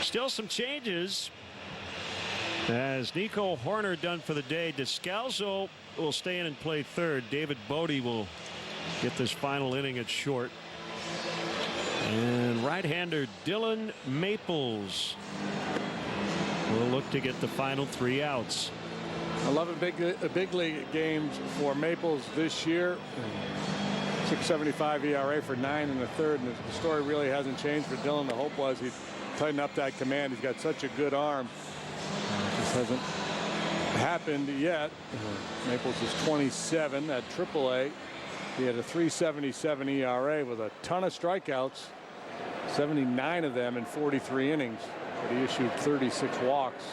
Still some changes. As Nico Horner done for the day, Descalzo will stay in and play third. David Bodie will get this final inning at short. And right-hander Dylan Maples will look to get the final 3 outs. 11 big league games for Maples this year. 6.75 ERA for 9 1/3, and the story really hasn't changed for Dylan. The hope was he'd tighten up that command. He's got such a good arm. This hasn't happened yet. Maples is 27 at AAA. He had a 3.77 ERA with a ton of strikeouts, 79 of them in 43 innings, but he issued 36 walks.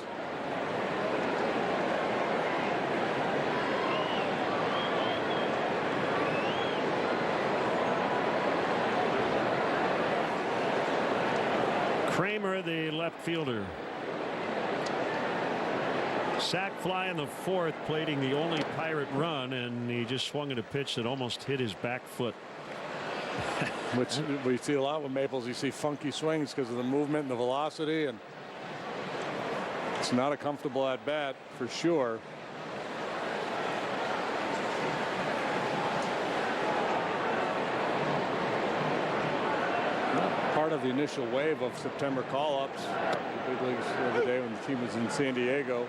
Kramer, the left fielder. Sac fly in the 4th, plating the only Pirate run, and he just swung at a pitch that almost hit his back foot. Which we see a lot with Maples. You see funky swings because of the movement and the velocity, and it's not a comfortable at bat for sure. Part of the initial wave of September call-ups, the big leagues the other day when the team was in San Diego.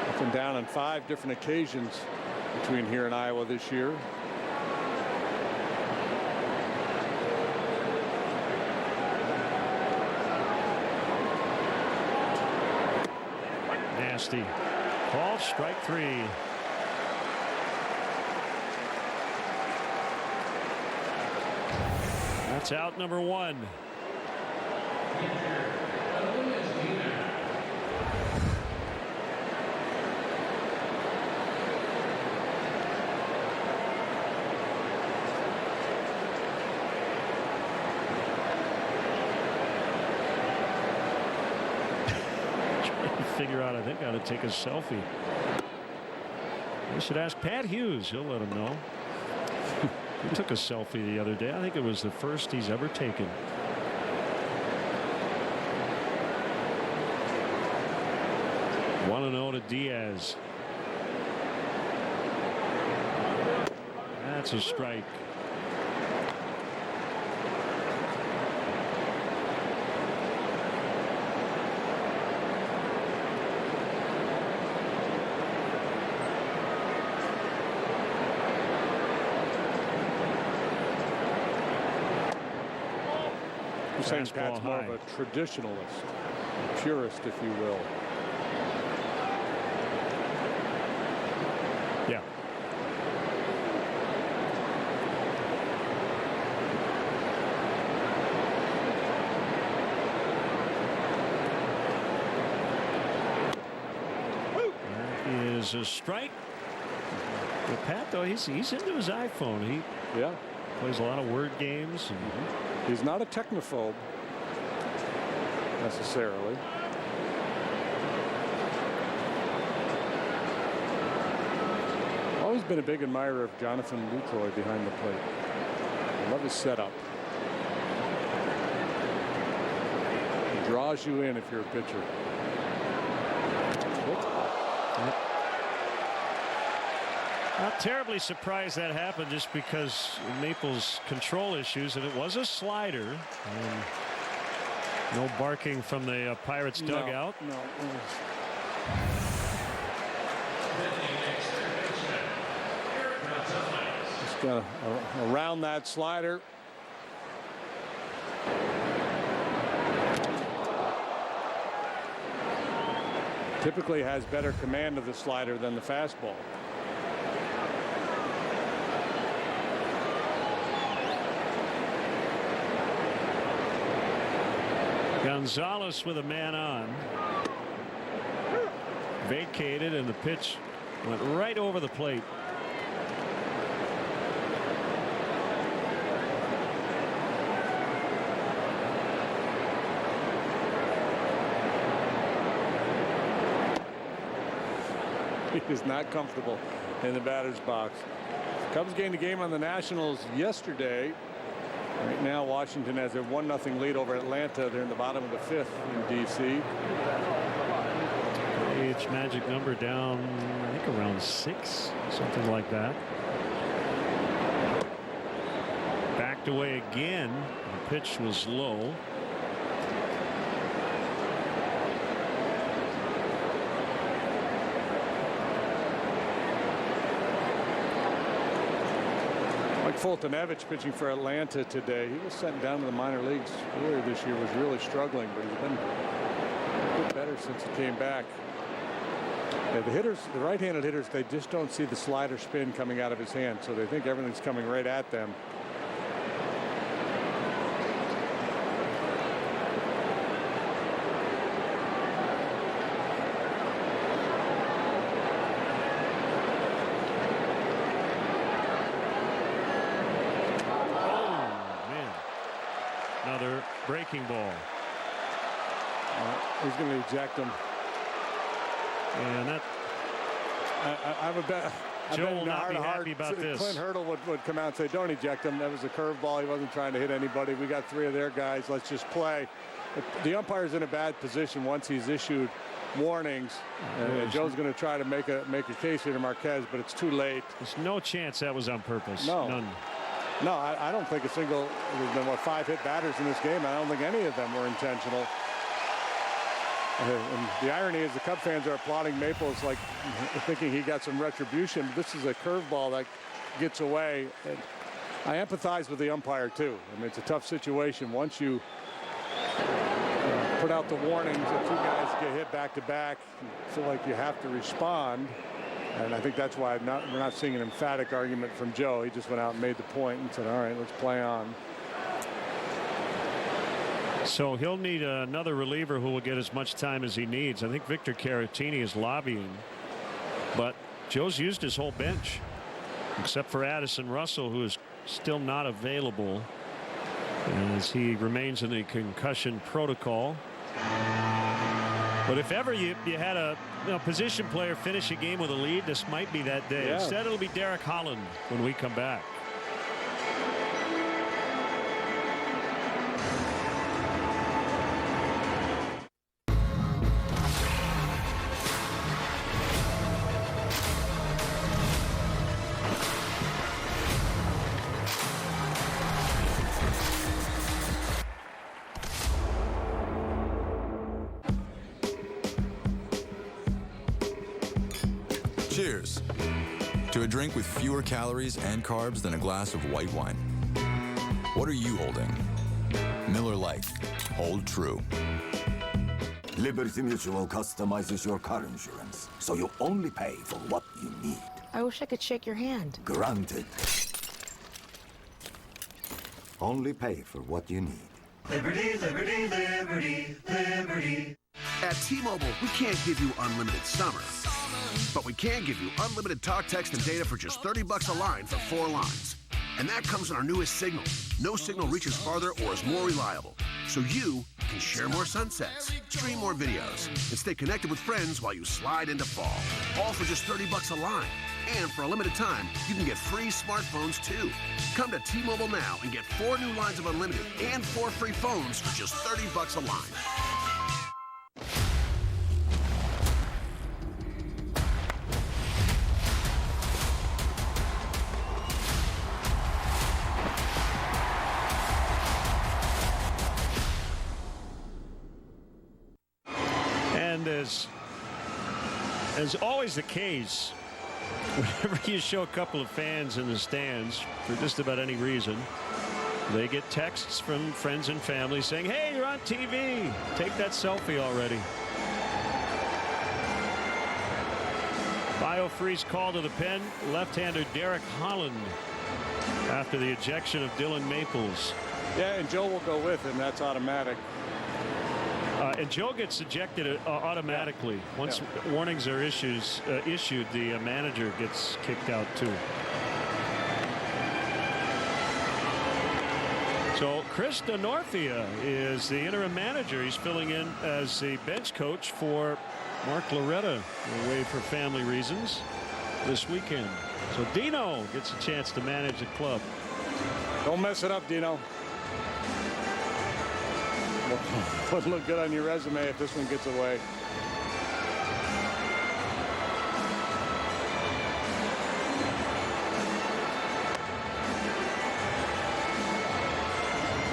Up and down on 5 different occasions between here and Iowa this year. Nasty. Called strike 3. That's out number 1. Figure out, I think, how to take a selfie. We should ask Pat Hughes. He'll let him know. He took a selfie the other day. I think it was the first he's ever taken. One 1-0 to Diaz. That's a strike. Saying Pat's more of a traditionalist, purist, if you will. Yeah. That is a strike. But Pat, though, he's into his iPhone. He plays a lot of word games. And he's not a technophobe necessarily. Always been a big admirer of Jonathan Lucroy behind the plate. I love his setup. He draws you in if you're a pitcher. Not terribly surprised that happened, just because Maples' control issues, and it was a slider. And no barking from the Pirates dugout. No. Just got around that slider. Typically has better command of the slider than the fastball. Gonzalez with a man on. Vacated, and the pitch went right over the plate. He is not comfortable in the batter's box. Cubs gained a game on the Nationals yesterday. Right now, Washington has a 1-0 lead over Atlanta. They're in the bottom of the 5th in D.C. Each magic number down, I think around 6, something like that. Backed away again. The pitch was low. Fultonevich pitching for Atlanta today. He was sent down to the minor leagues earlier this year, was really struggling, but he's been a bit better since he came back. Yeah, the hitters, the right-handed hitters, they just don't see the slider spin coming out of his hand, so they think everything's coming right at them. Another breaking ball. He's going to eject him. And that I have a bet. Joe will not be happy about this. Clint Hurdle would come out and say, don't eject him. That was a curveball. He wasn't trying to hit anybody. We got 3 of their guys. Let's just play. The umpire's in a bad position once he's issued warnings. Joe's going to try to make a case here to Marquez, but it's too late. There's no chance that was on purpose. No. None. No, I don't think there's been, what, 5 hit batters in this game. I don't think any of them were intentional. And the irony is the Cub fans are applauding Maples like thinking he got some retribution. This is a curveball that gets away. And I empathize with the umpire, too. I mean, it's a tough situation. Once you put out the warnings that 2 guys get hit back-to-back, you feel like you have to respond. And I think that's why we're not seeing an emphatic argument from Joe. He just went out and made the point and said, all right, let's play on. So he'll need another reliever who will get as much time as he needs. I think Victor Caratini is lobbying, but Joe's used his whole bench except for Addison Russell, who is still not available as he remains in the concussion protocol. But if ever you had a position player finish a game with a lead, this might be that day. Yeah. Instead, it'll be Derek Holland when we come back. Cheers to a drink with fewer calories and carbs than a glass of white wine. What are you holding? Miller Lite. Hold true. Liberty Mutual customizes your car insurance, so you only pay for what you need. I wish I could shake your hand. Granted. Only pay for what you need. Liberty, liberty, liberty, liberty. At T-Mobile, we can't give you unlimited summer, but we can give you unlimited talk, text, and data for just $30 a line for 4 lines. And that comes in our newest Signal. No signal reaches farther or is more reliable, so you can share more sunsets, stream more videos, and stay connected with friends while you slide into fall. All for just $30 a line. And for a limited time, you can get free smartphones too. Come to T-Mobile now and get 4 new lines of unlimited and 4 free phones for just $30 a line. And as always the case, whenever you show a couple of fans in the stands for just about any reason, they get texts from friends and family saying, hey, you're on TV. Take that selfie already. Biofreeze call to the pen. Left-hander Derek Holland after the ejection of Dylan Maples. Yeah, and Joe will go with him. That's automatic. And Joe gets ejected automatically. Yeah. Once warnings are issued, the manager gets kicked out too. So Chris Denorfia is the interim manager. He's filling in as the bench coach for Mark Loretta, away for family reasons this weekend. So Dino gets a chance to manage the club. Don't mess it up, Dino. Wouldn't look good on your resume if this one gets away.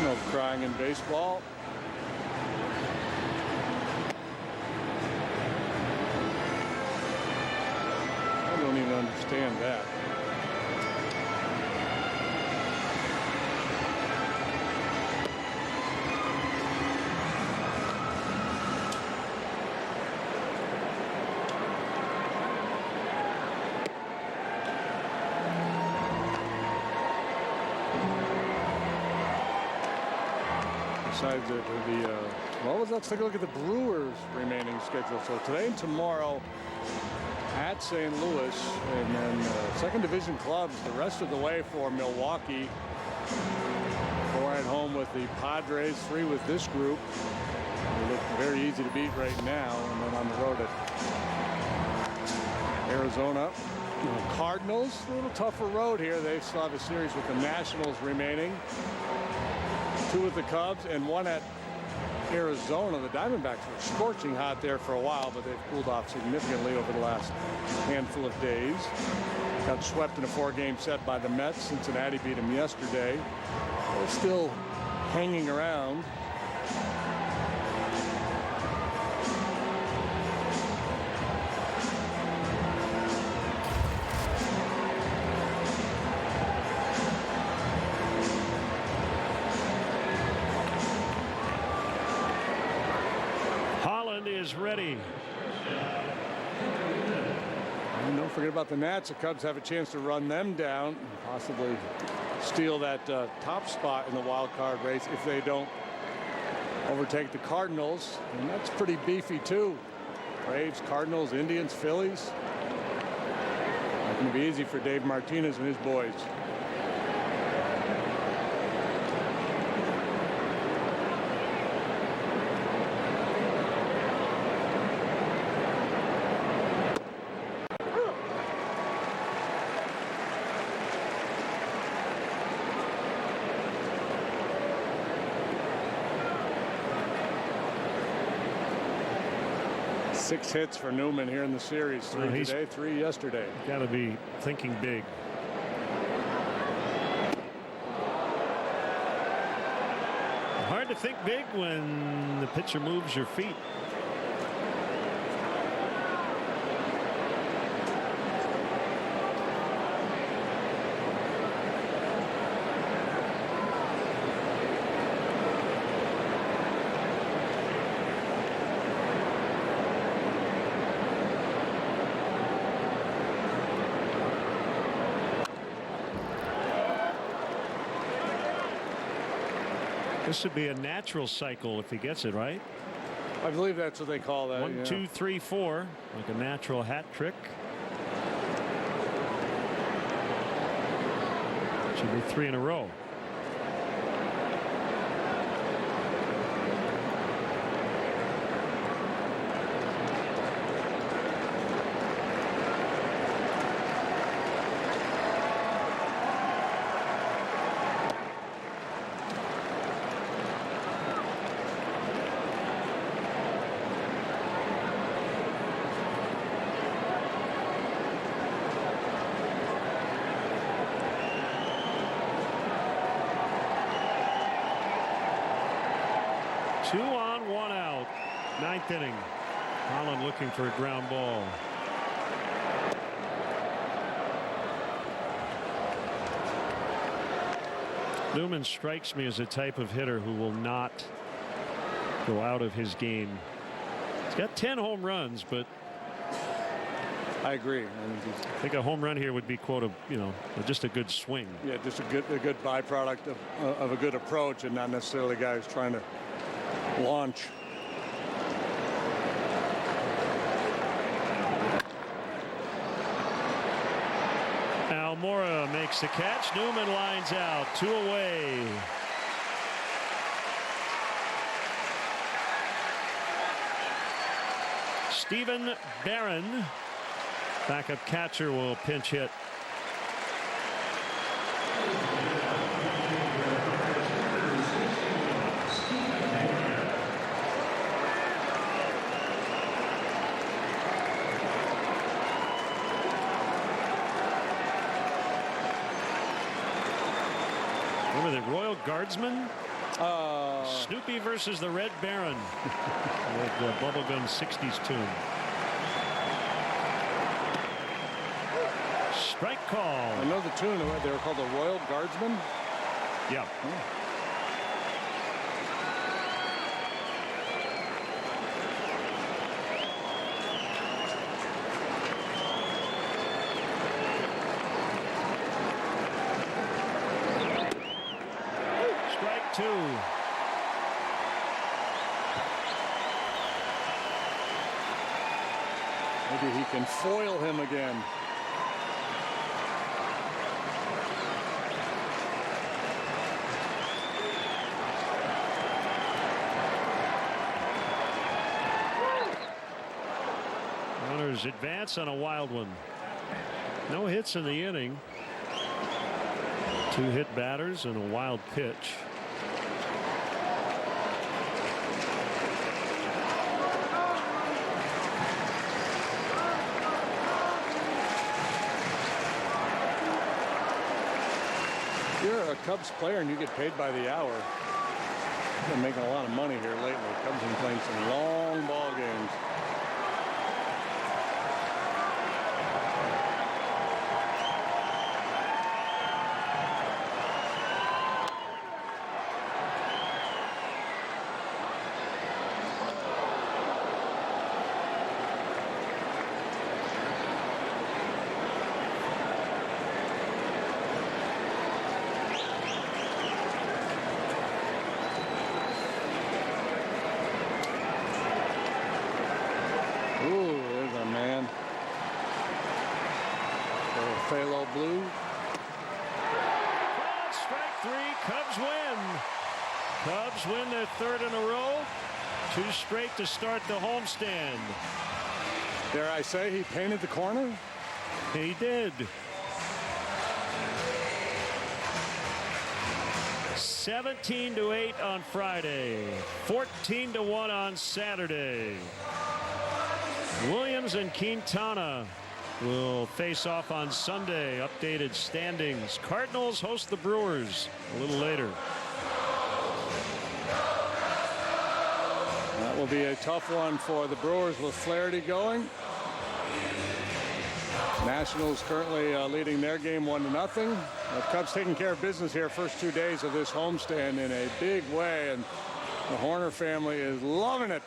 No crying in baseball. I don't even understand that. Besides well, let's take a look at the Brewers' remaining schedule. So today and tomorrow at St. Louis, and then second division clubs the rest of the way for Milwaukee. 4 at home with the Padres, 3 with this group. They look very easy to beat right now, and then on the road at Arizona. Cardinals, a little tougher road here. They still have a series with the Nationals remaining. 2 with the Cubs and 1 at Arizona. The Diamondbacks were scorching hot there for a while, but they've cooled off significantly over the last handful of days. Got swept in a 4-game set by the Mets. Cincinnati beat them yesterday. They're still hanging around. Is ready. And don't forget about the Nats. The Cubs have a chance to run them down and possibly steal that top spot in the wild card race if they don't overtake the Cardinals. And that's pretty beefy too. Braves, Cardinals, Indians, Phillies. Not going to be easy for Dave Martinez and his boys. Six hits for Newman here in the series. 3 today, 3 yesterday. Got to be thinking big. Hard to think big when the pitcher moves your feet. This would be a natural cycle if he gets it right. I believe that's what they call that. 1, 2, 3, 4, like a natural hat trick. Should be 3 in a row. Two on, 1 out. 9th inning. Holland looking for a ground ball. Newman strikes me as a type of hitter who will not go out of his game. He's got 10 home runs, but I agree. I think a home run here would be, quote, just a good swing. Yeah, just a good byproduct of a good approach, and not necessarily a guy who's trying to launch. Almora makes the catch. Newman lines out. 2 away. Stephen Barron, backup catcher, will pinch hit. Remember the Royal Guardsmen? Snoopy versus the Red Baron. With the bubblegum 60s tune. Strike call. I know the tune. They were called the Royal Guardsmen. Yeah. Strike 2. Maybe he can foil him again. Runners advance on a wild one. No hits in the inning. 2 hit batters and a wild pitch. If you're a Cubs player and you get paid by the hour, you've been making a lot of money here lately. Cubs have been playing some long ball games. Ooh, there's a man. Phalo Blue. Well, strike 3. Cubs win. Cubs win their 3rd in a row. 2 straight to start the homestand. Dare I say he painted the corner? He did. 17-8 on Friday. 14-1 on Saturday. Williams and Quintana will face off on Sunday. Updated standings. Cardinals host the Brewers a little later. That will be a tough one for the Brewers with Flaherty going. Nationals currently leading their game 1-0. The Cubs taking care of business here first 2 days of this homestand in a big way, and the Horner family is loving it.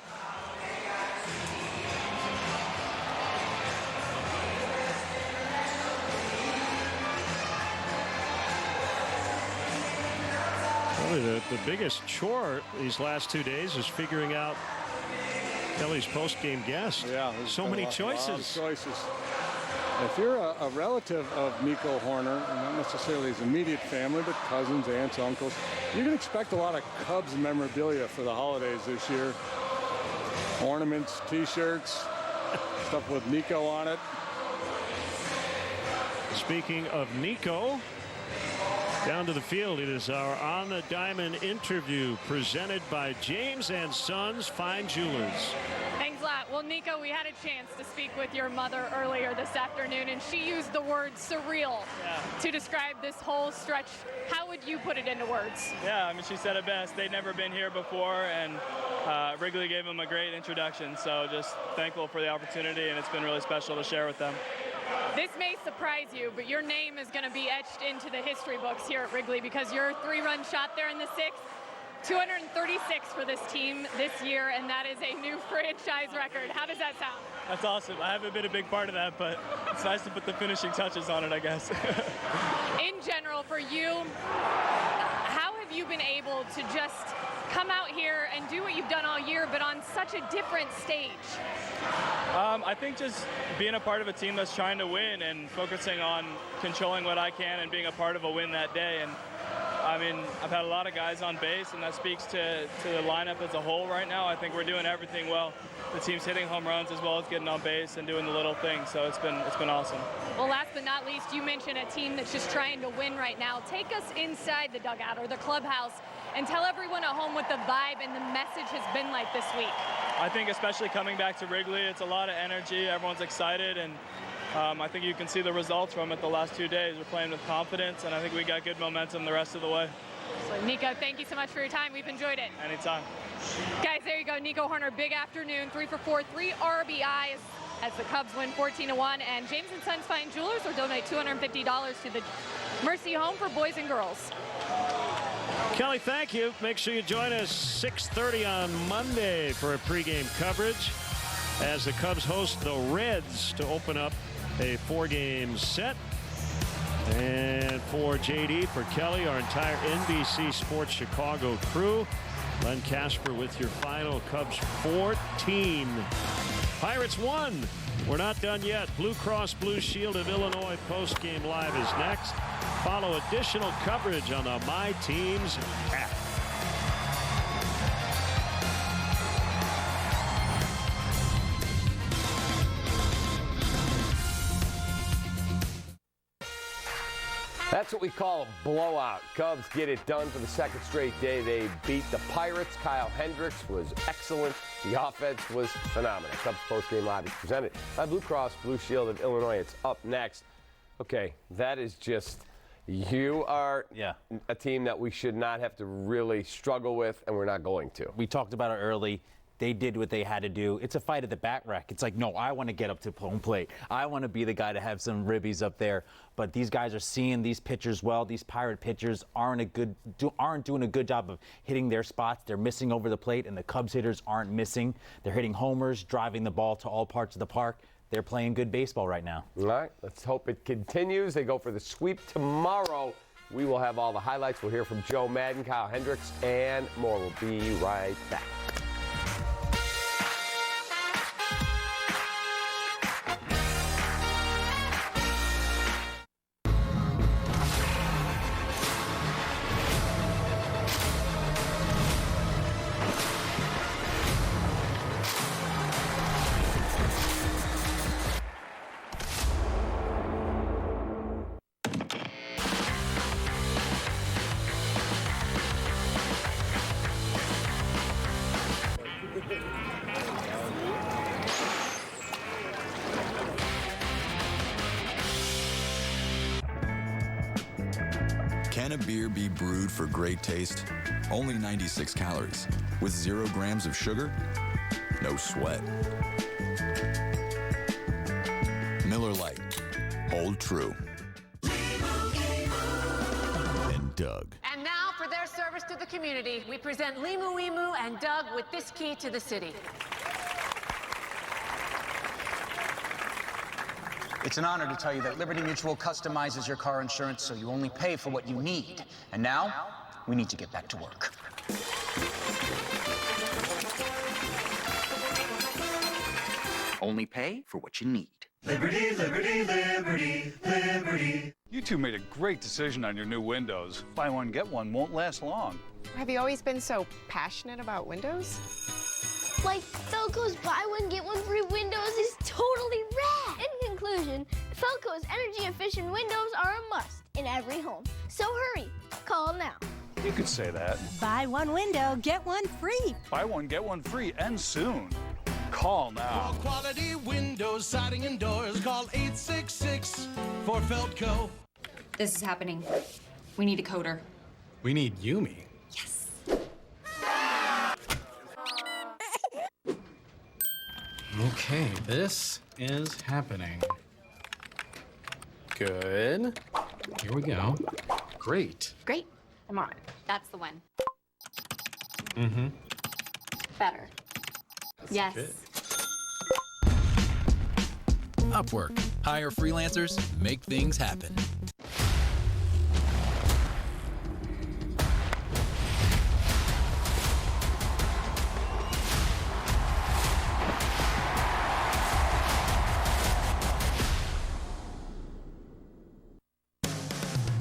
Probably the biggest chore these last 2 days is figuring out Kelly's post-game guest. Yeah, so many choices. If you're a relative of Nico Horner, not necessarily his immediate family, but cousins, aunts, uncles, you can expect a lot of Cubs memorabilia for the holidays this year. Ornaments, T-shirts, stuff with Nico on it. Speaking of Nico, down to the field, it is our On the Diamond interview presented by James & Sons Fine Jewelers. Thanks a lot. Well, Nico, we had a chance to speak with your mother earlier this afternoon, and she used the word surreal to describe this whole stretch. How would you put it into words? Yeah, I mean, she said it best. They'd never been here before, and Wrigley gave them a great introduction, so just thankful for the opportunity, and it's been really special to share with them. This may surprise you, but your name is going to be etched into the history books here at Wrigley because your 3-run shot there in the 6th, 236 for this team this year, and that is a new franchise record. How does that sound? That's awesome. I haven't been a big part of that, but it's nice to put the finishing touches on it, I guess. In general, for you, how have you been able to just come out here and do what you've done all year, but on such a different stage? I think just being a part of a team that's trying to win and focusing on controlling what I can and being a part of a win that day. And I mean, I've had a lot of guys on base, and that speaks to the lineup as a whole right now. I think we're doing everything well. The team's hitting home runs as well as getting on base and doing the little things, so it's been awesome. Well, last but not least, you mentioned a team that's just trying to win right now. Take us inside the dugout or the clubhouse and tell everyone at home what the vibe and the message has been like this week. I think especially coming back to Wrigley, it's a lot of energy. Everyone's excited, and I think you can see the results from it the last 2 days. We're playing with confidence, and I think we got good momentum the rest of the way. Absolutely. Nico, thank you so much for your time. We've enjoyed it. Anytime. Guys, there you go. Nico Horner, big afternoon, 3 for 4, 3 RBIs as the Cubs win 14-1. And James & Sons Fine Jewelers will donate $250 to the Mercy Home for Boys and Girls. Kelly, thank you. Make sure you join us 6:30 on Monday for a pregame coverage as the Cubs host the Reds to open up a 4-game set. And for JD, for Kelly, our entire NBC Sports Chicago crew, Len Casper with your final. Cubs 14. Pirates 1. We're not done yet. Blue Cross Blue Shield of Illinois postgame live is next. Follow additional coverage on the My Teams app. That's what we call a blowout. Cubs get it done for the second straight day. They beat the Pirates. Kyle Hendricks was excellent. The offense was phenomenal. Cubs postgame live is presented by Blue Cross Blue Shield of Illinois. It's up next. Okay, that is just, you are a team that we should not have to really struggle with, and we're not going to. We talked about it early. They did what they had to do. It's a fight at the bat rack. It's like, no, I want to get up to home plate. I want to be the guy to have some ribbies up there. But these guys are seeing these pitchers well. These Pirate pitchers aren't doing a good job of hitting their spots. They're missing over the plate, and the Cubs hitters aren't missing. They're hitting homers, driving the ball to all parts of the park. They're playing good baseball right now. All right, let's hope it continues. They go for the sweep tomorrow. We will have all the highlights. We'll hear from Joe Maddon, Kyle Hendricks, and more. We'll be right back. Can a beer be brewed for great taste? Only 96 calories. With 0 grams of sugar? No sweat. Miller Lite. Hold true. And Doug. And now, for their service to the community, we present Limu Emu and Doug with this key to the city. It's an honor to tell you that Liberty Mutual customizes your car insurance so you only pay for what you need. And now, we need to get back to work. Only pay for what you need. Liberty, liberty, liberty, liberty. You two made a great decision on your new windows. Buy one, get one won't last long. Have you always been so passionate about windows? Like, Felco's buy one, get one free windows is totally rad. In conclusion, Felco's energy-efficient windows are a must in every home. So hurry, call now. You could say that. Buy one window, get one free. Buy one, get one free, and soon. Call now. For quality windows, siding, and doors, call 866 for Felco. This is happening. We need a coder. We need Yumi. Yes. Okay, this is happening. Good. Here we go. Great. Great. I'm on. That's the one. Mm-hmm. Better. That's yes. Good. Upwork. Hire freelancers, make things happen.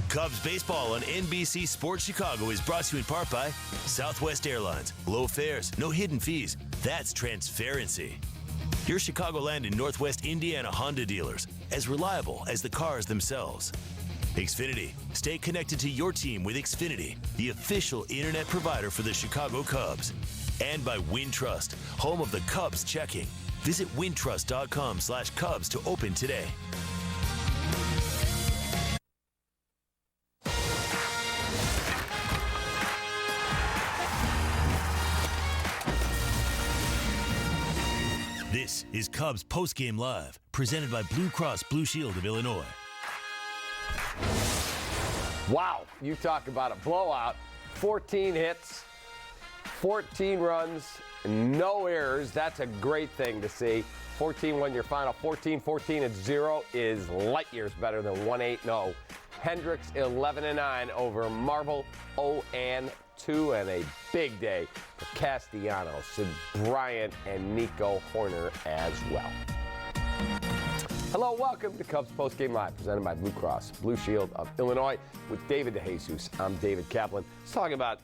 Cubs baseball on NBC Sports Chicago is brought to you in part by Southwest Airlines. Low fares, no hidden fees. That's transparency. Your Chicagoland and Northwest Indiana Honda dealers, as reliable as the cars themselves. Xfinity. Stay connected to your team with Xfinity, the official internet provider for the Chicago Cubs. And by Wintrust, home of the Cubs checking. Visit wintrust.com/Cubs to open today. This is Cubs Postgame Live, presented by Blue Cross Blue Shield of Illinois. Wow, you talk about a blowout. 14 hits, 14 runs, no errors. That's a great thing to see. 14-1 your final. 14-14-0 is light years better than 1-8-0. Hendricks 11-9 over Marvel 0-2, and a big day for Castellanos, Sid Bryant, and Nico Horner as well. Hello, welcome to Cubs Postgame Live, presented by Blue Cross Blue Shield of Illinois with David DeJesus. I'm David Kaplan. Let's talk about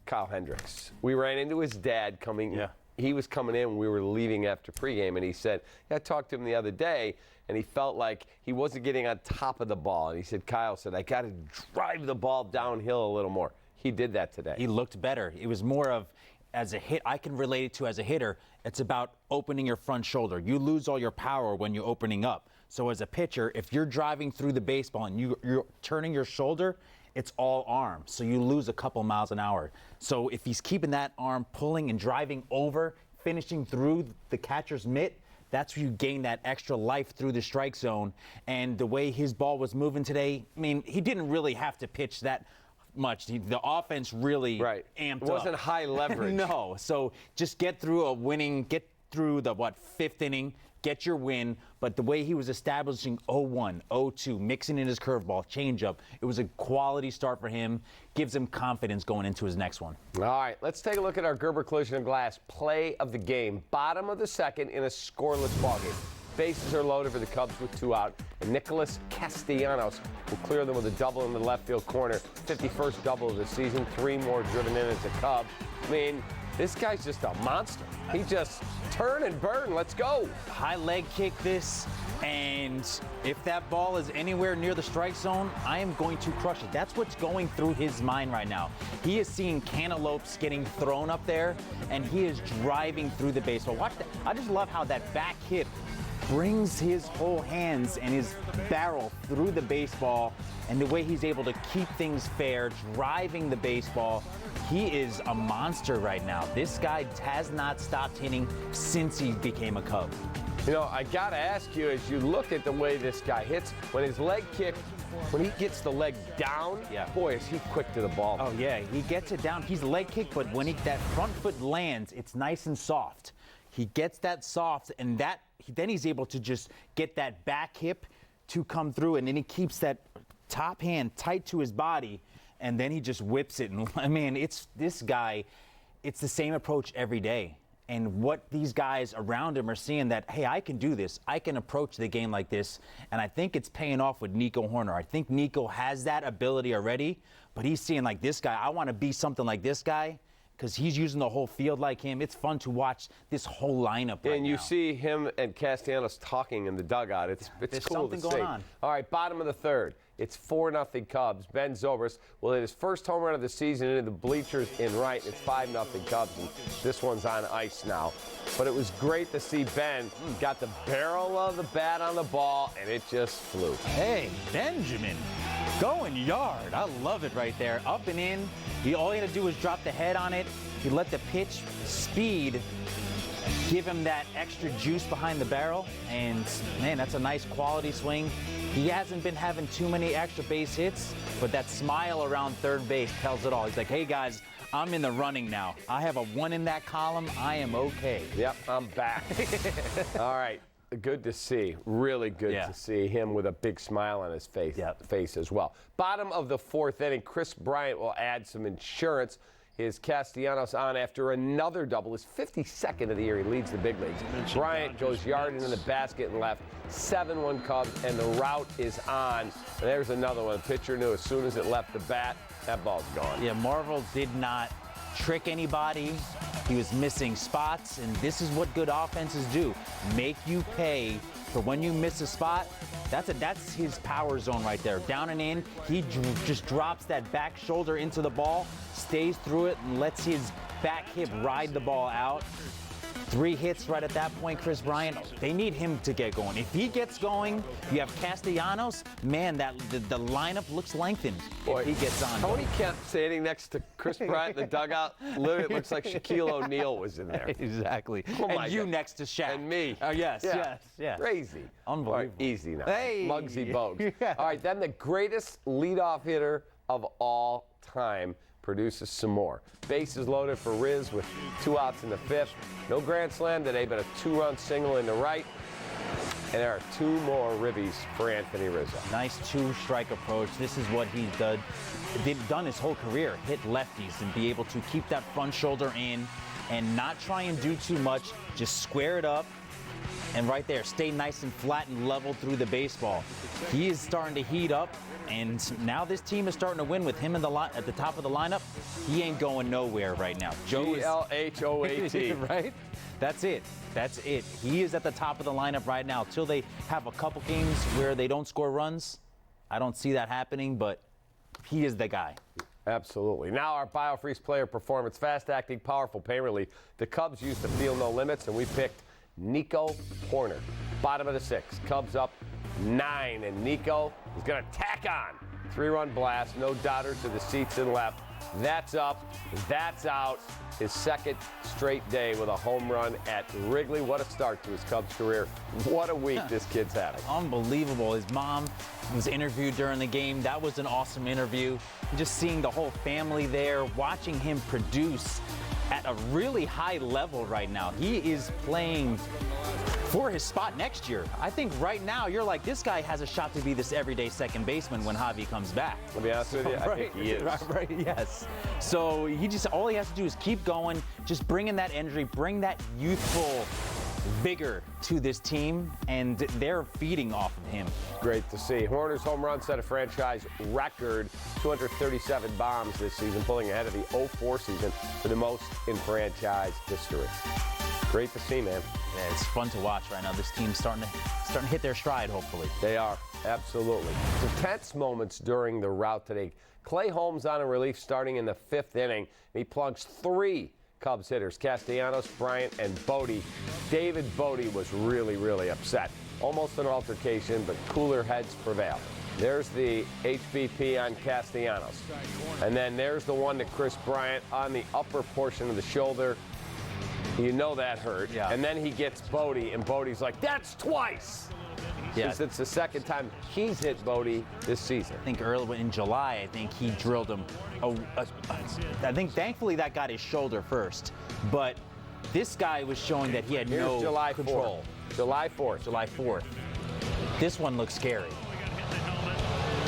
Kyle Hendricks. We ran into his dad coming. Yeah. He was coming in when we were leaving after pregame, and he said, I talked to him the other day, and he felt like he wasn't getting on top of the ball. And he said, Kyle said, I got to drive the ball downhill a little more. He did that today. He looked better. It was more of, as a hit, I can relate it to as a hitter, it's about opening your front shoulder. You lose all your power when you're opening up. So as a pitcher, if you're driving through the baseball and you're turning your shoulder, it's all arm. So you lose a couple miles an hour. So if he's keeping that arm pulling and driving over, finishing through the catcher's mitt, that's where you gain that extra life through the strike zone. And the way his ball was moving today, I mean, he didn't really have to pitch that much. The offense really amped up. It wasn't high leverage. No. So just get through get through the, fifth inning, get your win. But the way he was establishing 0-1, 0-2, mixing in his curveball, changeup, it was a quality start for him. Gives him confidence going into his next one. All right, let's take a look at our Gerber Collision and Glass play of the game. Bottom of the second in a scoreless ballgame. Bases are loaded for the Cubs with 2 out, and Nicholas Castellanos will clear them with a double in the left field corner. 51st double of the season, 3 more driven in as a Cub. I mean, this guy's just a monster. He just turn and burn. Let's go. High leg kick this, and if that ball is anywhere near the strike zone, I am going to crush it. That's what's going through his mind right now. He is seeing cantaloupes getting thrown up there, and he is driving through the baseball. Watch that. I just love how that back hip brings his whole hands and his barrel through the baseball, and the way he's able to keep things fair, driving the baseball. He is a monster right now. This guy has not stopped hitting since he became a Cub. You know, I got to ask you, as you look at the way this guy hits, when his leg kick, when he gets the leg down, boy, is he quick to the ball. Oh, yeah, he gets it down. He's leg kick, but when that front foot lands, it's nice and soft. He gets that soft, and then he's able to just get that back hip to come through, and then he keeps that top hand tight to his body, and then he just whips it. And I mean, this guy, it's the same approach every day. And what these guys around him are seeing that, hey, I can do this. I can approach the game like this. And I think it's paying off with Nico Horner. I think Nico has that ability already, but he's seeing like this guy, I want to be something like this guy, because he's using the whole field like him. It's fun to watch this whole lineup right now. And you see him and Castellanos talking in the dugout. It's cool to see. Going on. All right, bottom of the third. It's 4-0 Cubs. Ben Zobrist will hit his first home run of the season into the bleachers in right. It's 5-0 Cubs, and this one's on ice now. But it was great to see Ben got the barrel of the bat on the ball, and it just flew. Hey, Benjamin, going yard. I love it right there. Up and in. All he had to do was drop the head on it. He let the pitch speed give him that extra juice behind the barrel, and man, that's a nice quality swing. He hasn't been having too many extra base hits, but that smile around third base tells it all. He's like, hey guys, I'm in the running now. I have a 1 in that column. I am okay. Yep, I'm back. All right, good to see. Really good to see him with a big smile on his face as well. Bottom of the fourth inning, Chris Bryant will add some insurance. His Castellanos on after another double. His 52nd of the year. He leads the big leagues. Bryant goes yard into the basket and left. 7-1 Cubs, and the route is on. And there's another one. The pitcher knew as soon as it left the bat, that ball's gone. Yeah, Marvel did not trick anybody. He was missing spots, and this is what good offenses do. Make you pay for when you miss a spot. That's his power zone right there. Down and in, he just drops that back shoulder into the ball, stays through it, and lets his back hip ride the ball out. 3 hits right at that point, Chris Bryant. They need him to get going. If he gets going, you have Castellanos. Man, the lineup looks lengthened if he gets on. Tony kept standing next to Chris Bryant in the dugout. Literally, it looks like Shaquille O'Neal was in there. Exactly. Oh and you next to Shaq. And me. Oh, yes. Crazy. Unbelievable. All right, easy now. Hey. Muggsy Bogues. All right, then the greatest leadoff hitter of all time produces some more. Bases loaded for Riz with 2 outs in the 5th. No grand slam today, but a 2-run single in the right. And there are 2 more ribbies for Anthony Rizzo. Nice 2-strike approach. This is what he's done his whole career. Hit lefties and be able to keep that front shoulder in and not try and do too much. Just square it up. And right there, stay nice and flat and level through the baseball. He is starting to heat up, and now this team is starting to win with him at the top of the lineup. He ain't going nowhere right now. Joe is G-L-H-O-A-T. Right? That's it. That's it. He is at the top of the lineup right now. Till they have a couple games where they don't score runs, I don't see that happening, but he is the guy. Absolutely. Now our BioFreeze player performance, fast-acting, powerful pain relief. The Cubs used to feel no limits, and we picked Nico Horner. Bottom of the 6th. Cubs up 9, and Nico is going to tack on. 3-run blast. No doubters to the seats and left. That's up. That's out. His 2nd straight day with a home run at Wrigley. What a start to his Cubs career. What a week this kid's having. Unbelievable. His mom was interviewed during the game. That was an awesome interview. Just seeing the whole family there, watching him produce at a really high level right now. He is playing for his spot next year. I think right now you're like, this guy has a shot to be this everyday second baseman when Javi comes back. Let me ask you, I think he is. Right, yes. So all he has to do is keep going, just bring in that energy, bring that youthful vigor to this team, and they're feeding off of him. Great to see. Horner's home run set a franchise record 237 bombs this season, pulling ahead of the 04 season for the most in franchise history. Great to see, man. Yeah, it's fun to watch right now. This team's starting to hit their stride, hopefully. They are, absolutely. Some tense moments during the rout today. Clay Holmes on a relief starting in the 5th inning. He plunged 3 Cubs hitters, Castellanos, Bryant, and Bodie. David Bodie was really, really upset. Almost an altercation, but cooler heads prevailed. There's the HBP on Castellanos. And then there's the one to Chris Bryant on the upper portion of the shoulder. You know that hurt. Yeah. And then he gets Bodie, and Bodie's like, that's twice. Yeah. Since it's the 2nd time he's hit Bodie this season. I think early in July, I think he drilled him. I think thankfully that got his shoulder first. But this guy was showing that he had no July control. 4th. July 4th. July 4th. This one looks scary.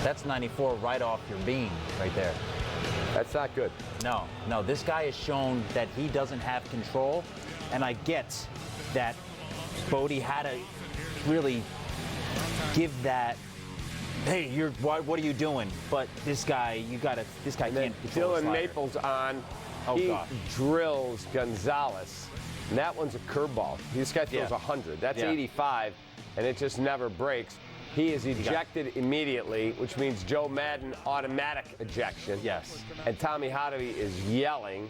That's 94 right off your beam right there. That's not good. No. This guy has shown that he doesn't have control. And I get that Bodie had to really give that, hey, what are you doing? But this guy, this guy can't control the Dylan slider. Maples on. Oh, he God. drills Gonzalez. And that one's a curveball. This guy throws 100. That's 85, and it just never breaks. He is ejected immediately, which means Joe Maddon automatic ejection. Yes. And Tommy Hotovy is yelling.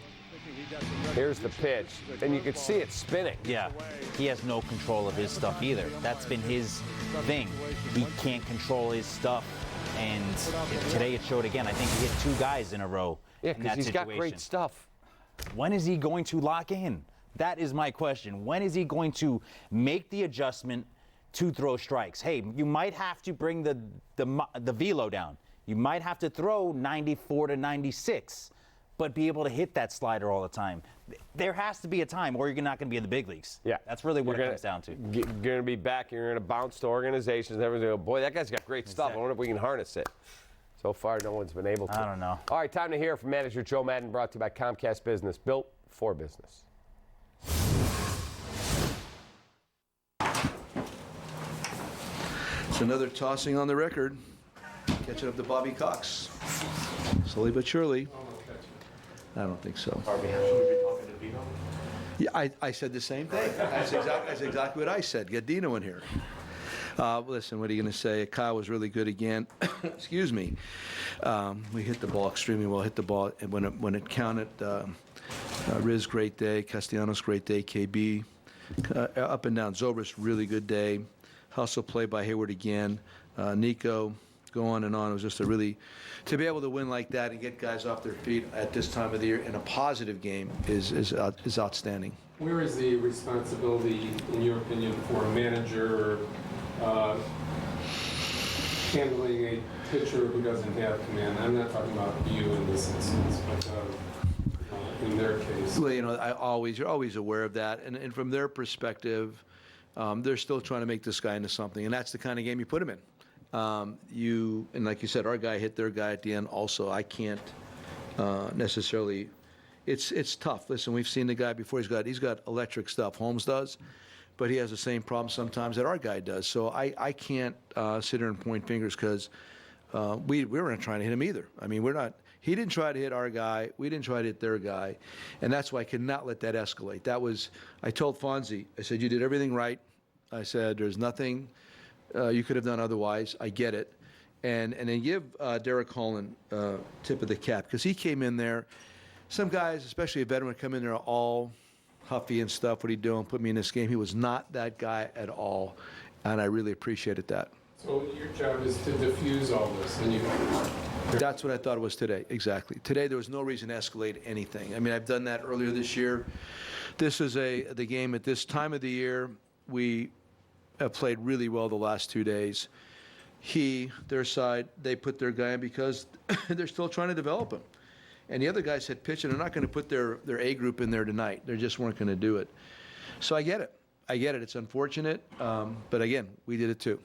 Here's the pitch, and you can see it spinning. Yeah, he has no control of his stuff either. That's been his thing. He can't control his stuff, and today it showed again. I think he hit 2 guys in a row. Yeah, because he's got great stuff. When is he going to lock in? That is my question. When is he going to make the adjustment to throw strikes? Hey, you might have to bring the velo down. You might have to throw 94 to 96. But be able to hit that slider all the time. There has to be a time or you're not going to be in the big leagues. Yeah. That's really what it comes down to. You're going to be back. You're going to bounce to organizations. And everyone's going to go, boy, that guy's got great stuff. I wonder if we can harness it. So far, no one's been able to. I don't know. All right, time to hear from manager Joe Maddon, brought to you by Comcast Business, built for business. It's another tossing on the record. Catching up to Bobby Cox. Slowly but surely. I don't think so. Yeah, I said the same thing. That's exactly what I said. Get Dino in here. Listen, what are you going to say? Kyle was really good again. Excuse me. We hit the ball extremely well. Hit the ball when it counted. Riz, great day. Castellanos, great day. KB. up and down. Zobrist, really good day. Hustle play by Hayward again. Nico, go on and on. It was just to be able to win like that and get guys off their feet at this time of the year in a positive game is outstanding. Where is the responsibility, in your opinion, for a manager handling a pitcher who doesn't have command? I'm not talking about you in this instance, but in their case. Well, you're always aware of that, and from their perspective, they're still trying to make this guy into something, and that's the kind of game you put him in. And like you said, our guy hit their guy at the end. Also, I can't necessarily. It's tough. Listen, we've seen the guy before. He's got electric stuff. Holmes does, but he has the same problem sometimes that our guy does. So I can't sit here and point fingers because we weren't trying to hit him either. I mean, we're not. He didn't try to hit our guy. We didn't try to hit their guy, and that's why I could not let that escalate. I told Fonzie. I said, you did everything right. I said, there's nothing you could have done otherwise. I get it, and then give Derek Holland tip of the cap because he came in there. Some guys, especially a veteran, would come in there all huffy and stuff. What are you doing? Put me in this game. He was not that guy at all, and I really appreciated that. So your job is to diffuse all this, and That's what I thought it was today, exactly. Today there was no reason to escalate anything. I mean, I've done that earlier this year. This is the game at this time of the year. We have played really well the last 2 days. Their side, they put their guy in because they're still trying to develop him. And the other guys had pitched, and they're not going to put their A group in there tonight. They just weren't going to do it. So I get it. It's unfortunate, but again, we did it too.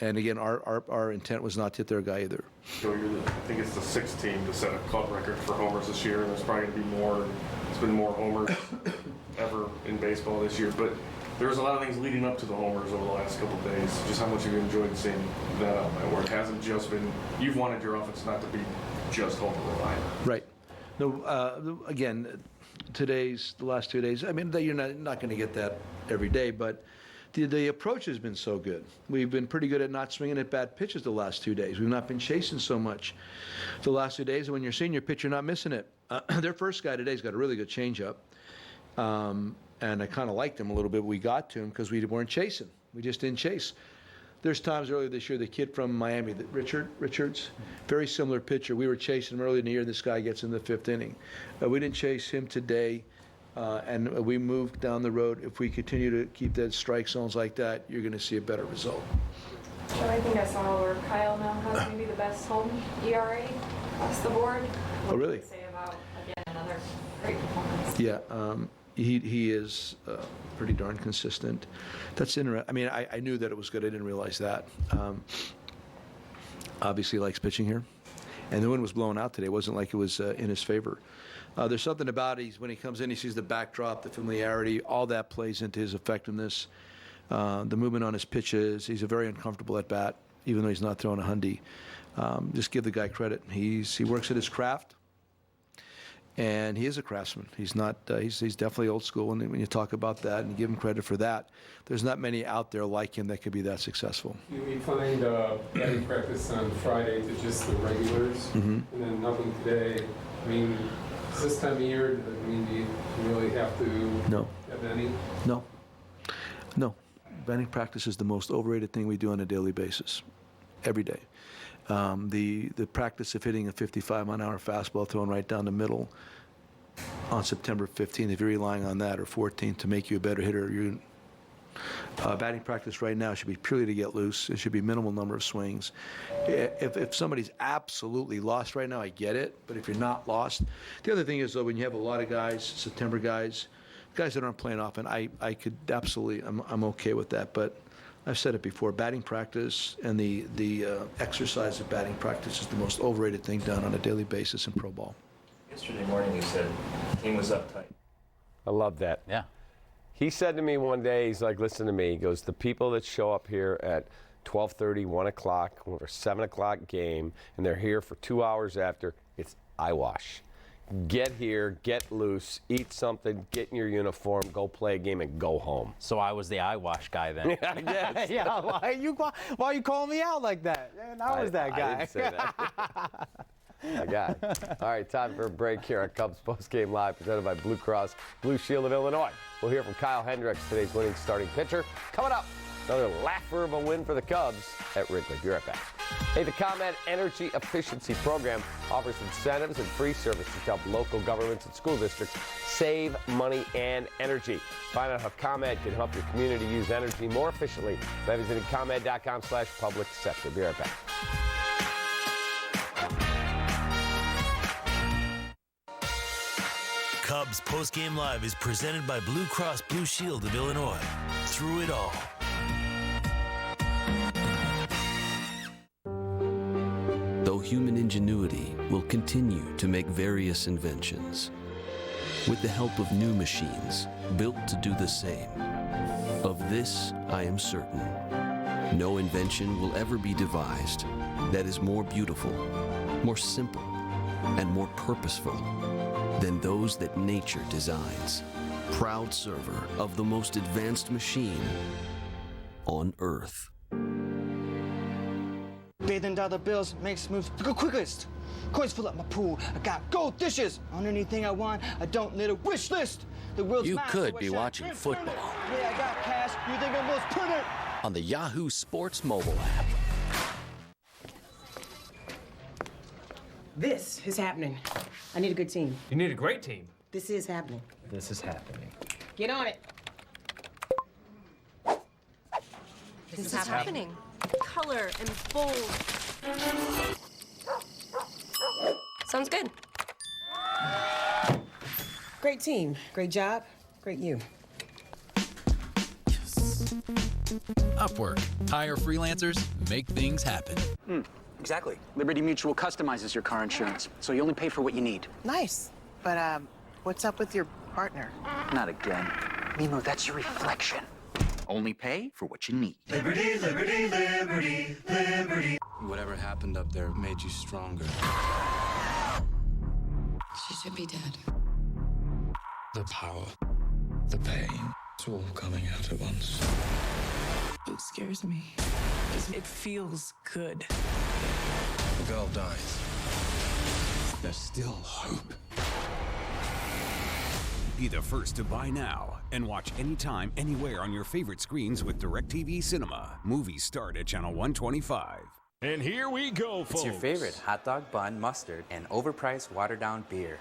And again, our intent was not to hit their guy either. So I think it's the sixth team to set a club record for homers this year, and there's probably going to be more. It's been more homers ever in baseball this year. But there was a lot of things leading up to the homers over the last couple of days. Just how much have you enjoyed seeing that out there, where it hasn't just been, you've wanted your offense not to be just homer reliant. Right. No. Again, the last 2 days. I mean, you're not going to get that every day, but. The approach has been so good. We've been pretty good at not swinging at bad pitches the last 2 days. We've not been chasing so much the last 2 days. And when you're seeing your pitcher not missing it, their first guy today's got a really good changeup. And I kind of liked him a little bit. We got to him because we weren't chasing. We just didn't chase. There's times earlier this year, the kid from Miami, Richards, very similar pitcher. We were chasing him early in the year. This guy gets in the fifth inning. We didn't chase him today. And we move down the road. If we continue to keep that strike zones like that, you're going to see a better result. So I think I saw where Kyle now has maybe the best home ERA across the board. Oh, really? What do you say about, again, another great performance? Yeah, he is pretty darn consistent. That's interesting. I mean, I knew that it was good. I didn't realize that. Obviously, he likes pitching here. And the wind was blowing out today. It wasn't like it was in his favor. There's something about it. When he comes in, he sees the backdrop, the familiarity, all that plays into his effectiveness. The movement on his pitches. He's a very uncomfortable at bat, even though he's not throwing a hundy. Just give the guy credit. He works at his craft, and he is a craftsman. He's not. He's definitely old school. When you talk about that and give him credit for that, there's not many out there like him that could be that successful. We find batting practice on Friday to just the regulars, and then nothing today. I mean. This time of year, do you really have to have any? No. Batting practice is the most overrated thing we do on a daily basis, every day. The practice of hitting a 55-mile-an-hour fastball thrown right down the middle on September 15th, if you're relying on that, or 14th to make you a better hitter, batting practice right now should be purely to get loose. It should be minimal number of swings. If somebody's absolutely lost right now, I get it. But if you're not lost, the other thing is though, when you have a lot of guys, September guys that aren't playing often, I could absolutely, I'm okay with that. But I've said it before, batting practice and the exercise of batting practice is the most overrated thing done on a daily basis in pro ball. Yesterday morning you said the team was uptight. I love that. Yeah. He said to me one day, he's like, listen to me. He goes, the people that show up here at 12:30, 1 o'clock, or 7 o'clock game, and they're here for 2 hours after, it's eyewash. Get here, get loose, eat something, get in your uniform, go play a game, and go home. So I was the eyewash guy then. Yes. Yeah, why are you calling me out like that? Man, I was that guy. I didn't say that. My God. All right, time for a break here on Cubs Postgame Live, presented by Blue Cross Blue Shield of Illinois. We'll hear from Kyle Hendricks, today's winning starting pitcher. Coming up, another laugher of a win for the Cubs at Wrigley. Be right back. Hey, the ComEd Energy Efficiency Program offers incentives and free services to help local governments and school districts save money and energy. Find out how ComEd can help your community use energy more efficiently by visiting ComEd.com/public sector. Be right back. Cubs Postgame Live is presented by Blue Cross Blue Shield of Illinois. Through it all. Though human ingenuity will continue to make various inventions, with the help of new machines built to do the same, of this I am certain. No invention will ever be devised that is more beautiful, more simple, and more purposeful than those that nature designs. Proud server of the most advanced machine on Earth. $1 bills make smooth to go quickest. Coins fill up my pool. I got gold dishes. On anything I want, I don't need a wish list. The world's You mine, could so I be shine watching and football. turn it. Yeah, I got cash. You think I'm most printer? On the Yahoo Sports mobile app. This is happening. I need a good team. You need a great team. This is happening. This is happening. Get on it. This is happening. Color and bold. Sounds good. Great team. Great job. Great you. Upwork. Hire freelancers, make things happen. Exactly. Liberty Mutual customizes your car insurance, so you only pay for what you need. Nice. But, what's up with your partner? Not again. Nemo, that's your reflection. Only pay for what you need. Liberty, liberty, liberty, liberty. Whatever happened up there made you stronger. She should be dead. The power, the pain, it's all coming out at once. It scares me. It feels good. The girl dies. There's still hope. Be the first to buy now and watch anytime, anywhere on your favorite screens with DirecTV Cinema. Movies start at channel 125. And here we go, folks. It's your favorite hot dog bun, mustard, and overpriced watered-down beer.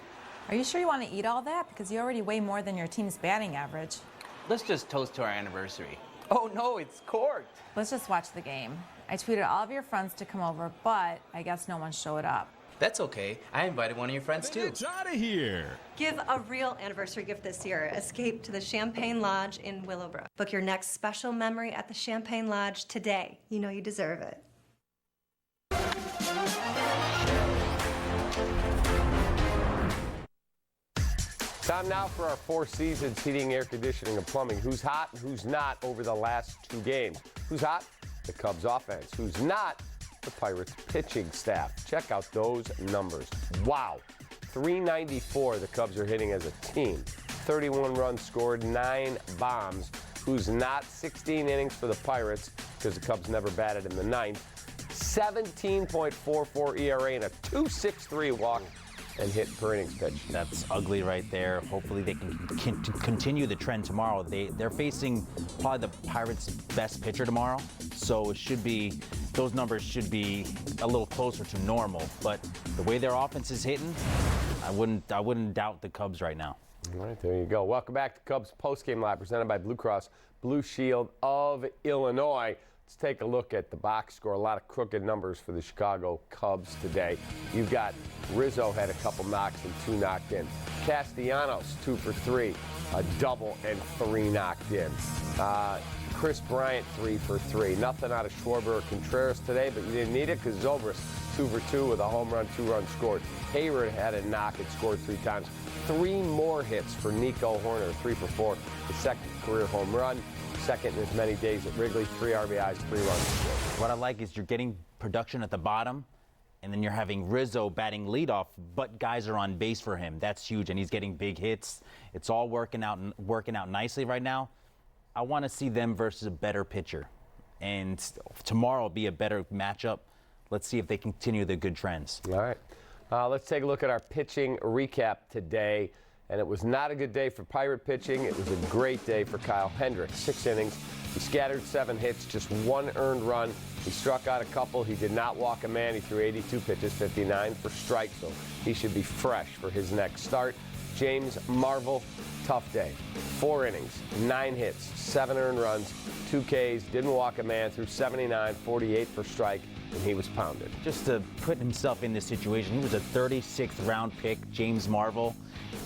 Are you sure you want to eat all that? Because you already weigh more than your team's batting average. Let's just toast to our anniversary. Oh no, it's corked. Let's just watch the game. I tweeted all of your friends to come over, but I guess no one showed up. That's okay. I invited one of your friends too. It's out of here. Give a real anniversary gift this year. Escape to the Champagne Lodge in Willowbrook. Book your next special memory at the Champagne Lodge today. You know you deserve it. Time now for our Four Seasons heating, air conditioning, and plumbing. Who's hot and who's not over the last two games? Who's hot? The Cubs offense. Who's not? The Pirates pitching staff. Check out those numbers. Wow. 394 the Cubs are hitting as a team. 31 runs scored, 9 bombs. Who's not? 16 innings for the Pirates because the Cubs never batted in the ninth. 17.44 ERA and a 2.63 walk and hit per innings pitch. That's ugly right there. Hopefully they can continue the trend tomorrow. They're facing probably the Pirates' best pitcher tomorrow, so it should be, those numbers should be a little closer to normal. But the way their offense is hitting, I wouldn't doubt the Cubs right now. All right, there you go. Welcome back to Cubs Postgame Live, presented by Blue Cross Blue Shield of Illinois. Let's take a look at the box score. A lot of crooked numbers for the Chicago Cubs today. You've got Rizzo had a couple knocks and 2 knocked in. Castellanos, 2 for 3, a double and 3 knocked in. Chris Bryant, 3 for 3. Nothing out of Schwarber or Contreras today, but you didn't need it because Zobrist, 2 for 2 with a home run, 2 runs scored. Hayward had a knock and scored 3 times. 3 more hits for Nico Horner, 3 for 4, his second career home run. Second in as many days at Wrigley, 3 RBIs, 3 runs. What I like is you're getting production at the bottom, and then you're having Rizzo batting leadoff, but guys are on base for him. That's huge, and he's getting big hits. It's all working out nicely right now. I want to see them versus a better pitcher, and tomorrow will be a better matchup. Let's see if they continue the good trends. All right. Let's take a look at our pitching recap today. And it was not a good day for Pirate pitching. It was a great day for Kyle Hendricks. 6 innings. He scattered 7 hits, just 1 earned run. He struck out a couple. He did not walk a man. He threw 82 pitches, 59 for strikes. So he should be fresh for his next start. James Marvel, tough day. 4 innings, 9 hits, 7 earned runs, 2 Ks, didn't walk a man, threw 79, 48 for strike, and he was pounded. Just to put himself in this situation, he was a 36th round pick, James Marvel.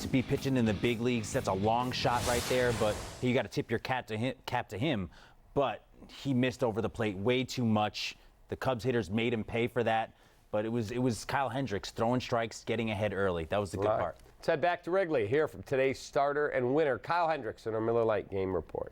To be pitching in the big leagues, that's a long shot right there, but you got to tip your cap to him. But he missed over the plate way too much. The Cubs hitters made him pay for that, but it was Kyle Hendricks throwing strikes, getting ahead early. That was the good part. Let's head back to Wrigley, hear from today's starter and winner, Kyle Hendricks, in our Miller Lite game report.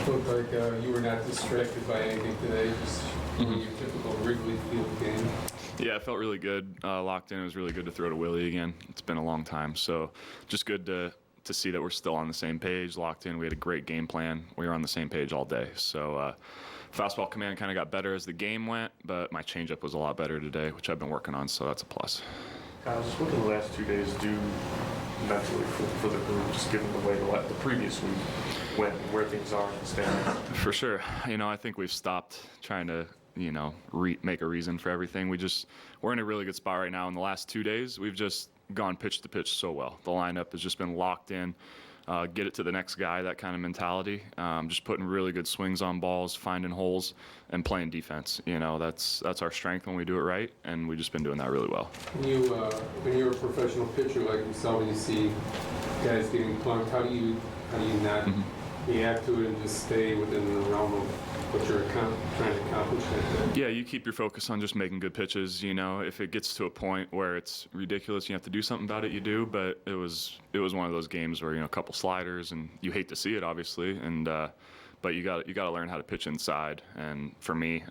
Looked like you were not distracted by anything today, just your typical Wrigley Field game. Yeah, it felt really good. Locked in. It was really good to throw to Willie again. It's been a long time, so just good to see that we're still on the same page, locked in. We had a great game plan. We were on the same page all day. So fastball command kind of got better as the game went, but my changeup was a lot better today, which I've been working on, so that's a plus. Kyle, just what did the last 2 days do mentally for the group, just given the way the previous week went, where things are in the standings? For sure. I think we've stopped trying to, make a reason for everything. We're in a really good spot right now. In the last 2 days, we've just gone pitch to pitch so well. The lineup has just been locked in. Get it to the next guy, that kind of mentality. Just putting really good swings on balls, finding holes, and playing defense. That's our strength when we do it right, and we've just been doing that really well. When you're a professional pitcher like yourself, when you see guys getting plunked, how do you not react to it and just stay within the realm of what you're trying to accomplish? Yeah, you keep your focus on just making good pitches. If it gets to a point where it's ridiculous, you have to do something about it, you do. But it was one of those games where a couple sliders, and you hate to see it, obviously. And but you got to learn how to pitch inside. And for me,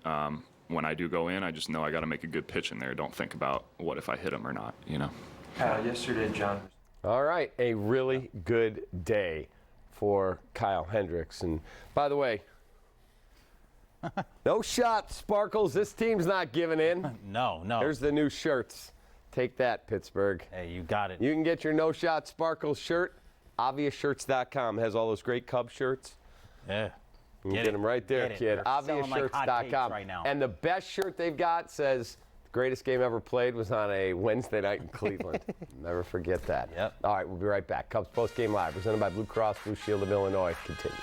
when I do go in, I just know I got to make a good pitch in there. Don't think about what if I hit him or not. Yesterday, John. All right, a really good day for Kyle Hendricks. And by the way, no shot, Sparkles. This team's not giving in. No. Here's the new shirts. Take that, Pittsburgh. Hey, you got it. You can get your No Shot Sparkles shirt. ObviousShirts.com has all those great Cub shirts. Yeah. You can get them right there, kid. ObvioShirts.com. Right now. And the best shirt they've got says, the greatest game ever played was on a Wednesday night in Cleveland. Never forget that. Yep. All right, we'll be right back. Cubs Post Game Live, presented by Blue Cross Blue Shield of Illinois, continues.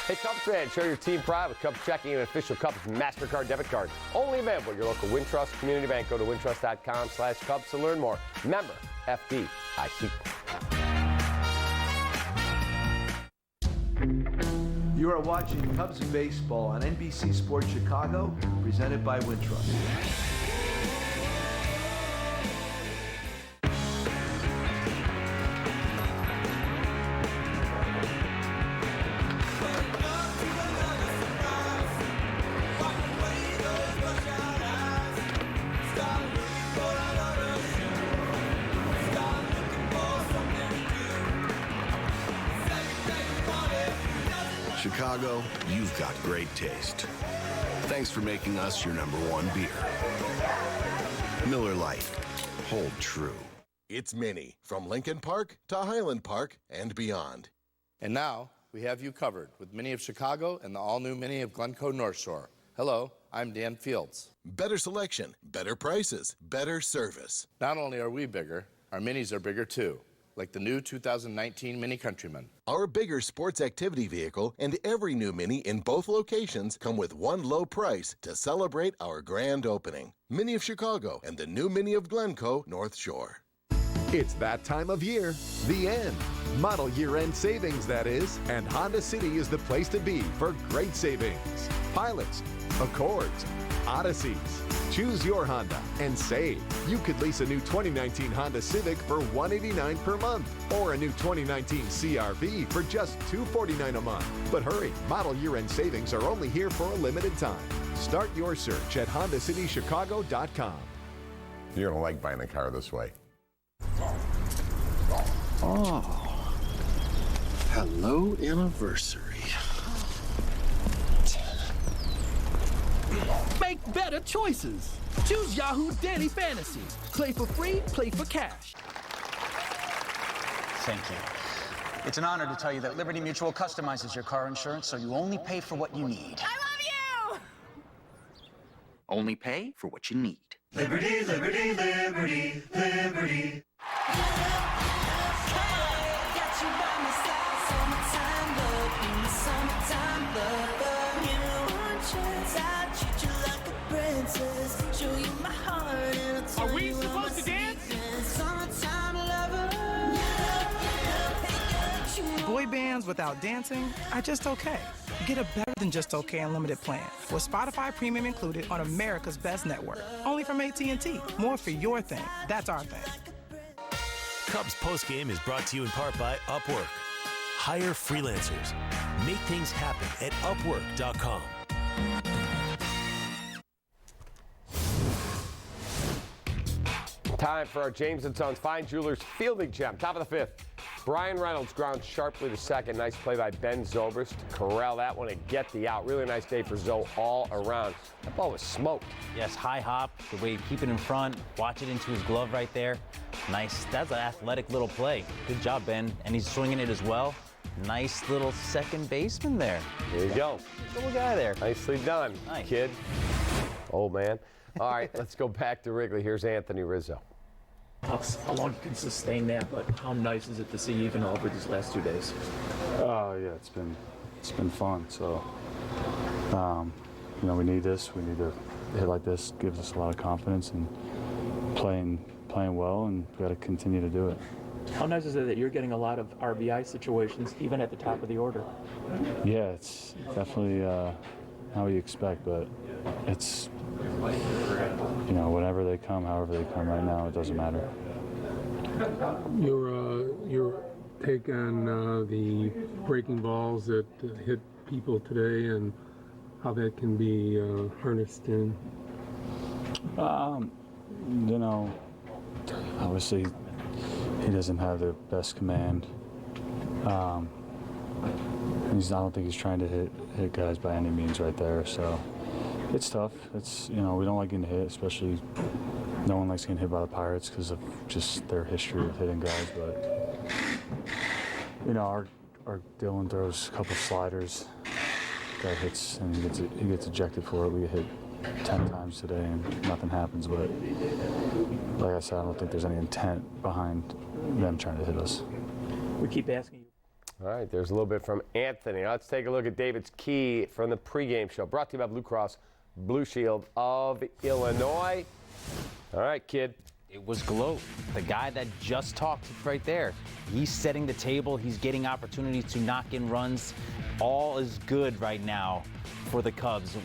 Hey, Cubs fans, show your team pride with Cubs checking an official Cubs MasterCard debit card. Only available at your local Wintrust Community Bank. Go to wintrust.com/Cubs to learn more. Member FDIC. You are watching Cubs baseball on NBC Sports Chicago, presented by Wintrust. Chicago, you've got great taste. Thanks for making us your #1 beer. Miller Lite. Hold true. It's Mini, from Lincoln Park to Highland Park and beyond. And now, we have you covered with Mini of Chicago and the all-new Mini of Glencoe North Shore. Hello, I'm Dan Fields. Better selection, better prices, better service. Not only are we bigger, our Minis are bigger too, like the new 2019 Mini Countryman. Our bigger sports activity vehicle and every new Mini in both locations come with one low price to celebrate our grand opening. Mini of Chicago and the new Mini of Glencoe North Shore. It's that time of year, the end. Model year-end savings, that is. And Honda City is the place to be for great savings. Pilots, Accords, Odysseys. Choose your Honda and save. You could lease a new 2019 Honda Civic for $189 per month or a new 2019 CR-V for just $249 a month. But hurry, model year-end savings are only here for a limited time. Start your search at HondaCityChicago.com. You're going to like buying a car this way. Oh, hello, anniversary. Make better choices. Choose Yahoo Daily Fantasy. Play for free, play for cash. Thank you. It's an honor to tell you that Liberty Mutual customizes your car insurance so you only pay for what you need. I love you! Only pay for what you need. Liberty, liberty, liberty, liberty. Are we supposed to dance? Boy bands without dancing are just okay. Get a better than just okay unlimited plan with Spotify Premium included on America's Best Network. Only from AT&T. More for your thing. That's our thing. Cubs postgame is brought to you in part by Upwork. Hire freelancers. Make things happen at Upwork.com. Time for our James & Sons Fine Jewelers Fielding Gem. Top of the fifth. Brian Reynolds grounds sharply to second. Nice play by Ben Zobrist to corral that one and get the out. Really nice day for Zoe all around. That ball was smoked. Yes, high hop, the way he keep it in front, watch it into his glove right there. Nice. That's an athletic little play. Good job, Ben. And he's swinging it as well. Nice little second baseman there. There you go. Little guy there. Nicely done, Nice. kid. Old man. All right, let's go back to Wrigley. Here's Anthony Rizzo. How long you can sustain that, but how nice is it to see you even over these last 2 days? Oh yeah, it's been fun. So we need this. We need to hit like this. Gives us a lot of confidence and playing well, and we got to continue to do it. How nice is it that you're getting a lot of RBI situations even at the top of the order? Yeah, it's definitely not what you expect, but it's whenever they come, however they come. Right now, it doesn't matter. Your take on the breaking balls that hit people today and how that can be harnessed in? Obviously, he doesn't have the best command. I don't think he's trying to hit guys by any means right there. So it's tough. It's we don't like getting hit, especially no one likes getting hit by the Pirates because of just their history of hitting guys. But our Dylan throws a couple sliders. Guy hits and he gets ejected for it. We get hit 10 times today and nothing happens. But like I said, I don't think there's any intent behind them trying to hit us. We keep asking you. All right, there's a little bit from Anthony. Let's take a look at David's key from the pregame show. Brought to you by Blue Cross Blue Shield of Illinois. All right, kid. It was Gloat, the guy that just talked right there. He's setting the table. He's getting opportunities to knock in runs. All is good right now for the Cubs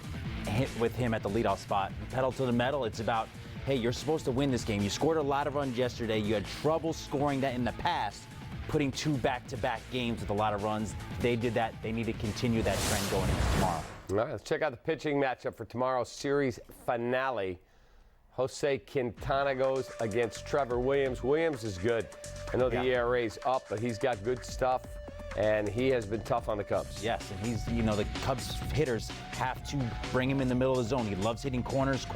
with him at the leadoff spot. Pedal to the metal. It's about, hey, you're supposed to win this game. You scored a lot of runs yesterday. You had trouble scoring that in the past. Putting 2 back-to-back games with a lot of runs. They did that. They need to continue that trend going into tomorrow. All right, let's check out the pitching matchup for tomorrow's series finale. Jose Quintana goes against Trevor Williams. Williams is good. I know the ERA's up, but he's got good stuff, and he has been tough on the Cubs. Yes, and he's, the Cubs hitters have to bring him in the middle of the zone. He loves hitting corners,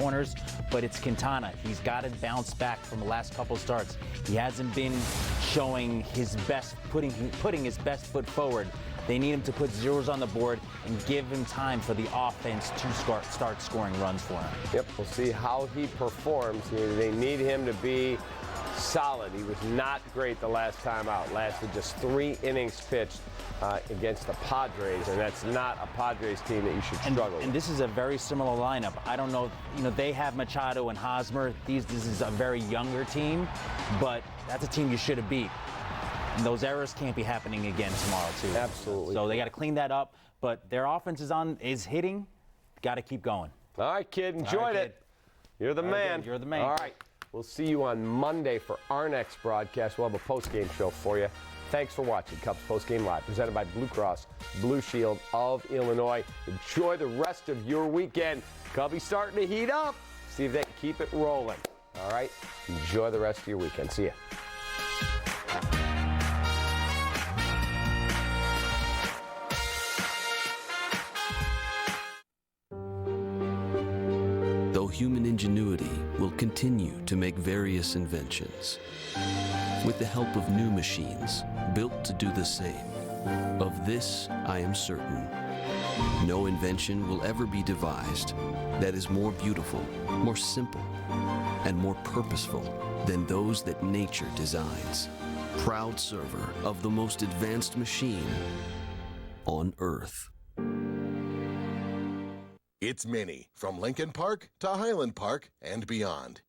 but it's Quintana. He's got to bounce back from the last couple of starts. He hasn't been showing his best, putting his best foot forward. They need him to put zeros on the board and give him time for the offense to start scoring runs for him. Yep, we'll see how he performs. They need him to be solid. He was not great the last time out. Lasted just 3 innings pitched against the Padres, and that's not a Padres team that you should struggle with. And this is a very similar lineup. I don't know, they have Machado and Hosmer. This is a very younger team, but that's a team you should have beat. And those errors can't be happening again tomorrow, too. Absolutely. So they got to clean that up. But their offense is hitting. Got to keep going. All right, kid. Enjoyed it. You're the man. You're the man. All right. We'll see you on Monday for our next broadcast. We'll have a post-game show for you. Thanks for watching Cubs Post-Game Live, presented by Blue Cross Blue Shield of Illinois. Enjoy the rest of your weekend. Cubbies starting to heat up. See if they can keep it rolling. All right? Enjoy the rest of your weekend. See ya. human ingenuity will continue to make various inventions. With the help of new machines built to do the same. Of this, I am certain. No invention will ever be devised that is more beautiful, more simple, and more purposeful than those that nature designs. Proud server of the most advanced machine on Earth. It's Mini, from Lincoln Park to Highland Park and beyond.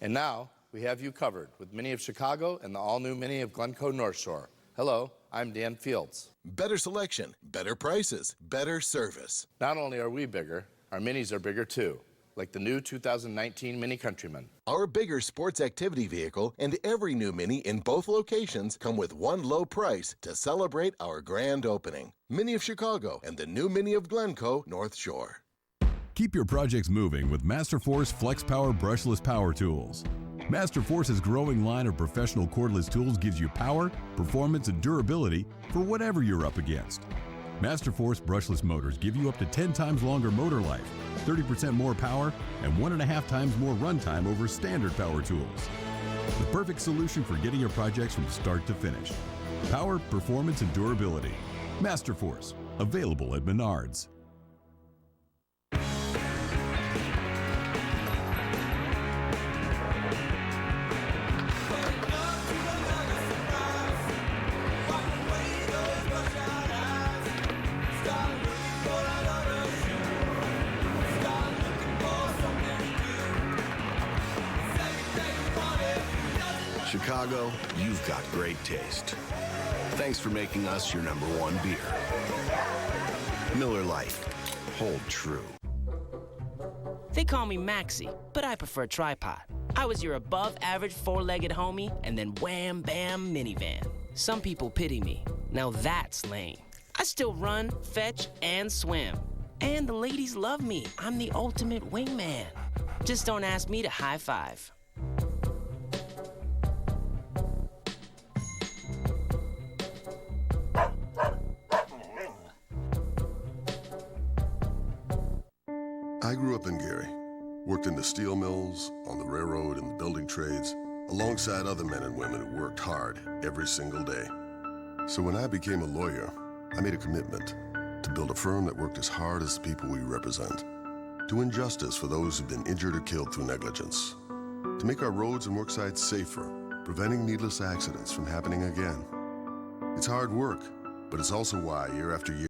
And now, we have you covered with Mini of Chicago and the all-new Mini of Glencoe North Shore. Hello, I'm Dan Fields. Better selection, better prices, better service. Not only are we bigger, our Minis are bigger too, like the new 2019 Mini Countryman. Our bigger sports activity vehicle and every new Mini in both locations come with one low price to celebrate our grand opening. Mini of Chicago and the new Mini of Glencoe North Shore. Keep your projects moving with Masterforce Flex Power brushless power tools. Masterforce's growing line of professional cordless tools gives you power, performance, and durability for whatever you're up against. Masterforce brushless motors give you up to 10 times longer motor life, 30% more power, and 1.5 times more runtime over standard power tools. The perfect solution for getting your projects from start to finish. Power, performance, and durability. Masterforce, available at Menards. Chicago, you've got great taste. Thanks for making us your #1 beer. Miller Lite, hold true. They call me Maxie, but I prefer tripod. I was your above-average four-legged homie, and then wham, bam, minivan. Some people pity me. Now that's lame. I still run, fetch, and swim. And the ladies love me. I'm the ultimate wingman. Just don't ask me to high five. I grew up in Gary, worked in the steel mills, on the railroad, and the building trades, alongside other men and women who worked hard every single day. So when I became a lawyer, I made a commitment to build a firm that worked as hard as the people we represent, to win justice for those who've been injured or killed through negligence, to make our roads and work sites safer, preventing needless accidents from happening again. It's hard work, but it's also why, year after year,